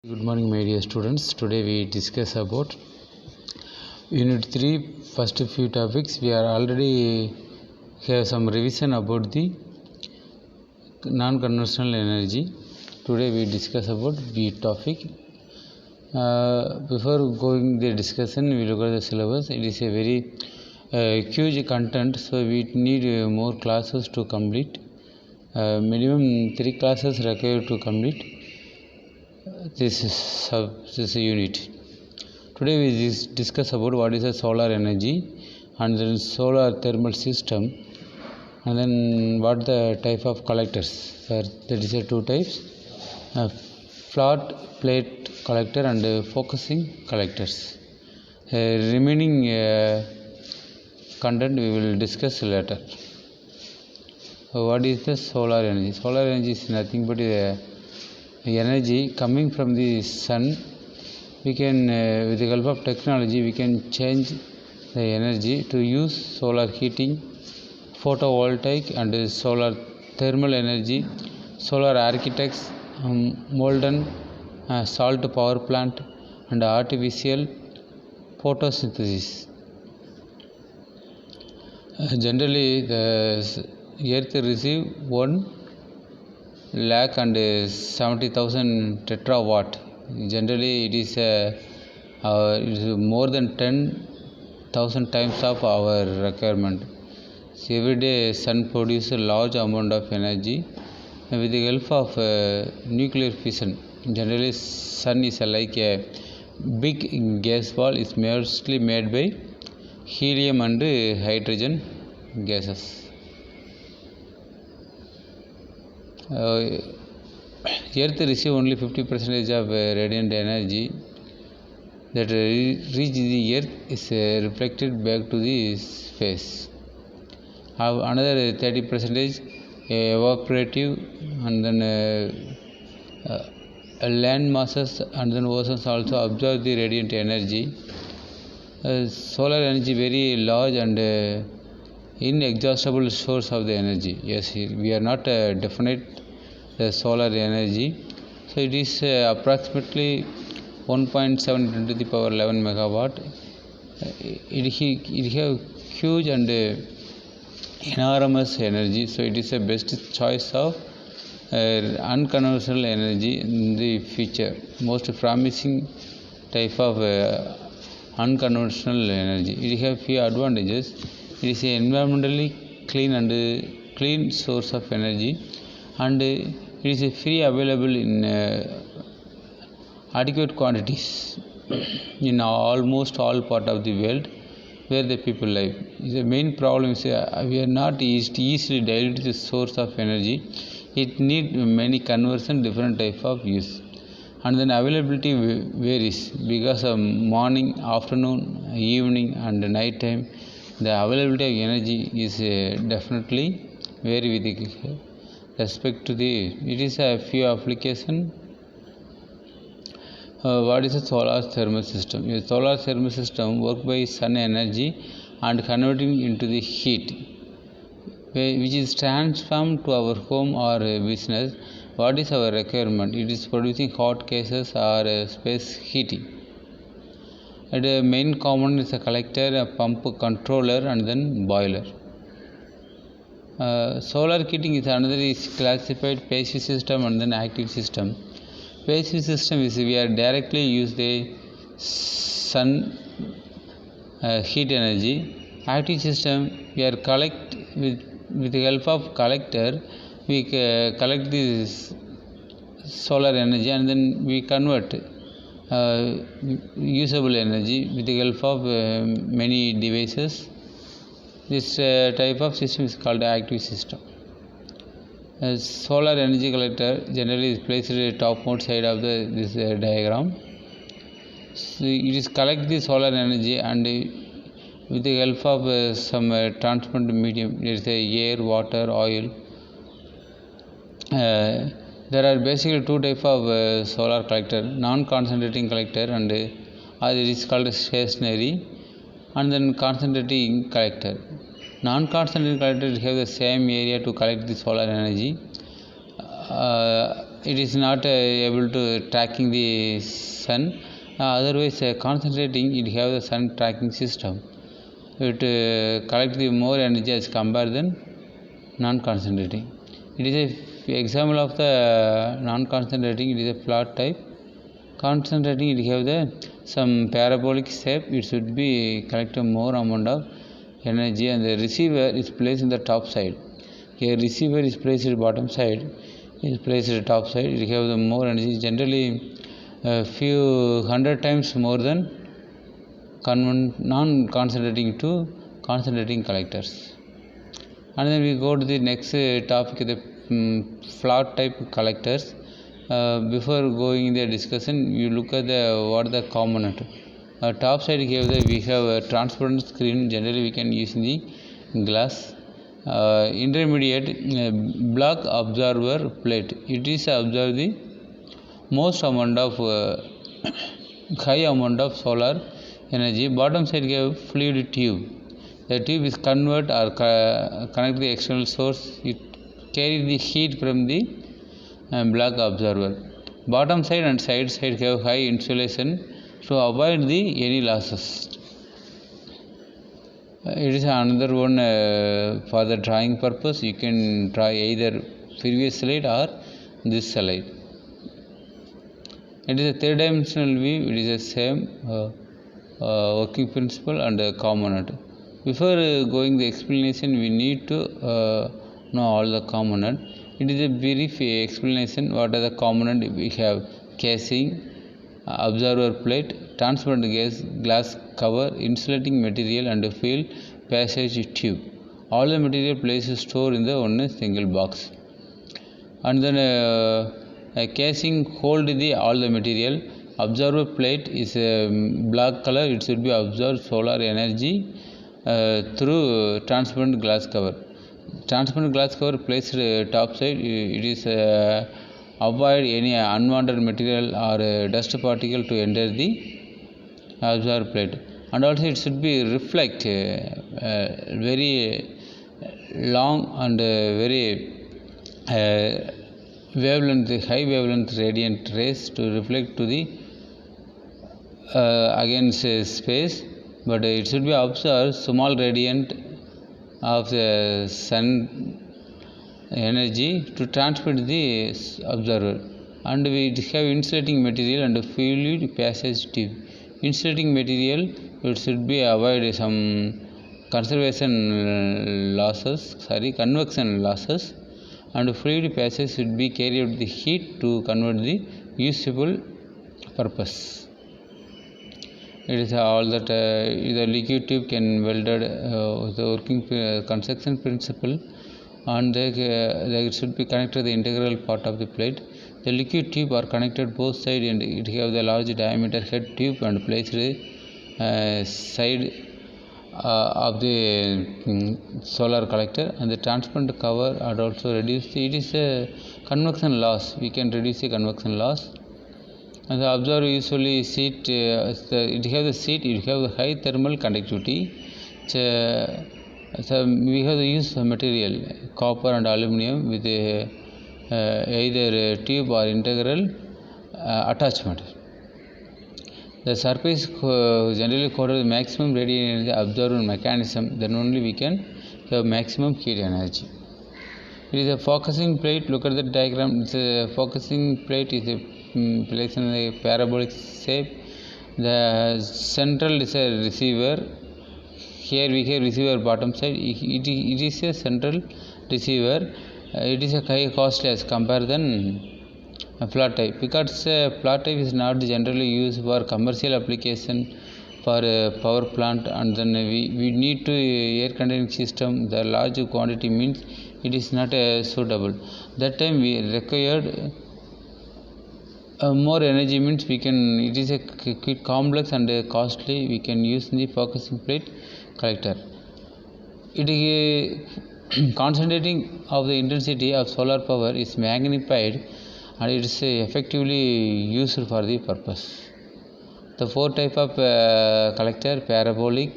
Good morning, my dear students. Today we discuss about Unit 3, first few topics. We are already have some revision about the non-conventional energy. Today we discuss about the topic. Before going the discussion, we look at the syllabus. It is a very huge content, so we need more classes to complete. Minimum 3 classes required to complete this unit. Today we discuss about what is a solar energy and then solar thermal system, and then what the type of collectors. There is a two types: flat plate collector and focusing collectors. Remaining content we will discuss later. What is the solar energy? Solar energy is nothing but energy coming from the sun. We can with the help of technology we can change the energy to use solar heating, photovoltaic and solar thermal energy, solar architects, molten salt power plant and artificial photosynthesis. Generally the earth receive 1,70,000 tetrawatt. Generally it is more than 10,000 times of our requirement. So every day sun produces a large amount of energy with the help of nuclear fission. Generally sun is like a big gas ball. Is mostly made by helium and hydrogen gases. Earth receive only 50% of radiant energy that reach the earth is reflected back to the space. Have another 30% evaporative, and then land masses and then oceans also absorb the radiant energy. Solar energy very large and inexhaustible source of the energy. Yes, we are not definite the solar energy. So it is approximately 1.7 into the power 11 megawatt. It have huge and enormous energy. So it is the best choice of unconventional energy in the future. Most promising type of unconventional energy. It has few advantages. It is an environmentally clean and clean source of energy, and it is free available in adequate quantities in almost all part of the world where the people live. The main problem is we are not easily dilute the source of energy. It need many conversion, different type of use, and then availability varies because of morning, afternoon, evening and night time. The availability of energy is definitely vary with respect to the. It is a few application. What is a solar thermal system? A solar thermal system work by sun energy and converting into the heat, which is transformed to our home or business. What is our requirement? It is producing hot gases or space heating. And the main component is a collector, a pump, controller and then boiler. Solar heating is another is classified passive system and then active system. Passive system is we are directly use the sun heat energy. Active system we are collect with the help of collector. We collect this solar energy and then we convert usable energy with the help of many devices. This type of system is called active system. Solar energy collector generally is placed at the topmost side of this diagram. So it is collect the solar energy and with the help of some transport medium, there is air, water, oil. There are basically two types of solar collector: non-concentrating collector and it is called stationary, and then concentrating collector. Non-concentrating collector have the same area to collect the solar energy. it is not able to tracking the sun. Otherwise, concentrating, it have the sun tracking system. It collect the more energy as compared than non-concentrating. It is a example of the non-concentrating. It is a flat type. Concentrating, it have the some parabolic shape. It should be collect a more amount of energy, and the receiver is placed in the top side. Here receiver is placed at bottom side, is placed at top side. It have the more energy, generally a few hundred times more than non-concentrating to concentrating collectors. And then we go to the next topic, the flat type collectors. Before going in the discussion, you look at the what are the component. Top side here we have a transparent screen. Generally we can use in the glass. Intermediate black observer plate. It is observe the most amount of high amount of solar energy. Bottom side we have fluid tube. The tube is convert or connect the external source. It carry the heat from the black observer. Bottom side and side have high insulation to avoid the any losses. It is another one for the drawing purpose. You can draw either previous slide or this slide. It is a three-dimensional view. It is the same working principle and component. Before going the explanation, we need to know all the component. It is a brief explanation. What are the component? We have casing, observer plate, transparent glass cover, insulating material, and field passage tube. All the material placed stored in the one single box. And then a casing hold all the material. Observer plate is black color. It should be absorb solar energy through transparent glass cover. Transparent glass cover placed top side. It is avoid any unwanted material or dust particle to enter the observer plate. And also it should be reflect very long and very wavelength, high wavelength radiant rays to reflect to the against space. But it should be observed small radiant of the sun energy to transmit the observer. And we have insulating material and fluid passage tube. Insulating material, it should be avoid some convection losses, and fluid passage should be carry out the heat to convert the usable purpose. It is all that the liquid tube can welded the working construction principle, and they should be connected to the integral part of the plate. The liquid tube are connected both sides, and it have the large diameter head tube and placed side of the solar collector, and the transparent cover and also reduce it is a convection loss. We can reduce the convection loss. And the observer usually seat it have the seat, it have the high thermal conductivity. So we have the use of material copper and aluminum with either tube or integral attachment. The surface generally coated with maximum radiant energy absorbed mechanism. Then only we can have maximum heat energy. It is a focusing plate. Look at the diagram. It's a focusing plate is a placed in a parabolic shape. The central is a receiver. Here we have receiver bottom side. It is a central receiver. It is a high cost as compared than a flat type, because flat type is not generally used for commercial application for power plant, and then we need to air conditioning system. The large quantity means it is not suitable. That time we required more energy means we can. It is a quite complex and costly. We can use the focusing plate collector. It is concentrating of the intensity of solar power is magnified, and it is effectively used for the purpose. The four type of collector: parabolic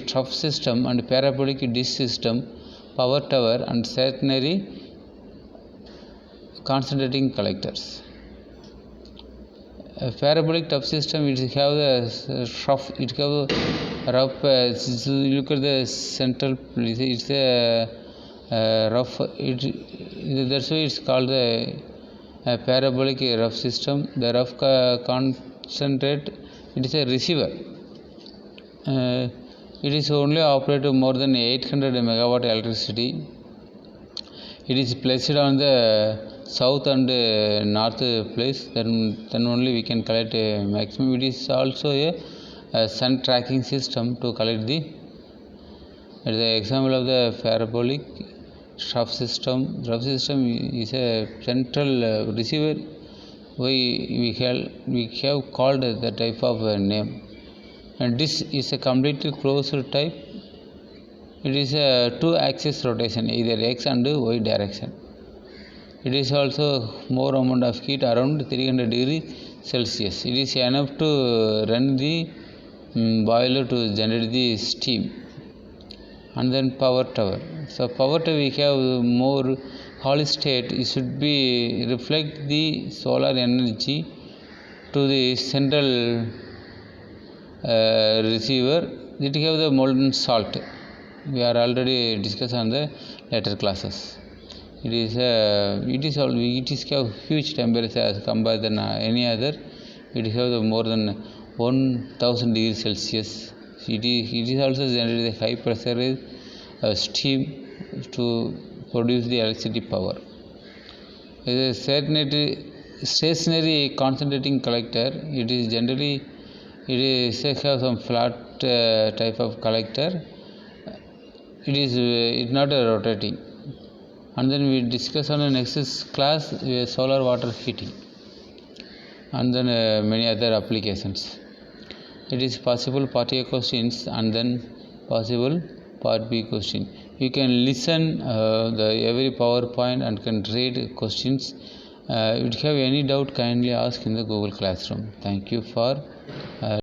trough system and parabolic dish system, power tower, and stationary concentrating collectors. A parabolic tub system, it have the rough, it have rough. So you look at the central, it's a rough. That's why it's called the parabolic rough system. The rough concentrate, it is a receiver. It is only operated more than 800 megawatt electricity. It is placed on the south and north place. Then only we can collect a maximum. It is also a sun tracking system to collect the example of the parabolic trough system. Trough system is a central receiver. We have called the type of name, and this is a completely closed type. It is a two-axis rotation, either x and y direction. It is also more amount of heat, around 300 degrees Celsius. It is enough to run the boiler to generate the steam. And then power tower. So power tower, we have more Holy state, it should be reflect the solar energy to the central receiver. It have the molten salt. We are already discussed on the later classes. It is have huge temperature as compared than any other. It have the more than 1000 degrees Celsius. It is also generated high pressure steam to produce the electricity power. It is a stationary concentrating collector. It is generally have some flat type of collector. It is not a rotating. And then we discuss on the next class solar water heating, and then many other applications. It is possible part A questions and then possible part B question. You can listen the every PowerPoint and can read questions. If you have any doubt, kindly ask in the Google Classroom. Thank you for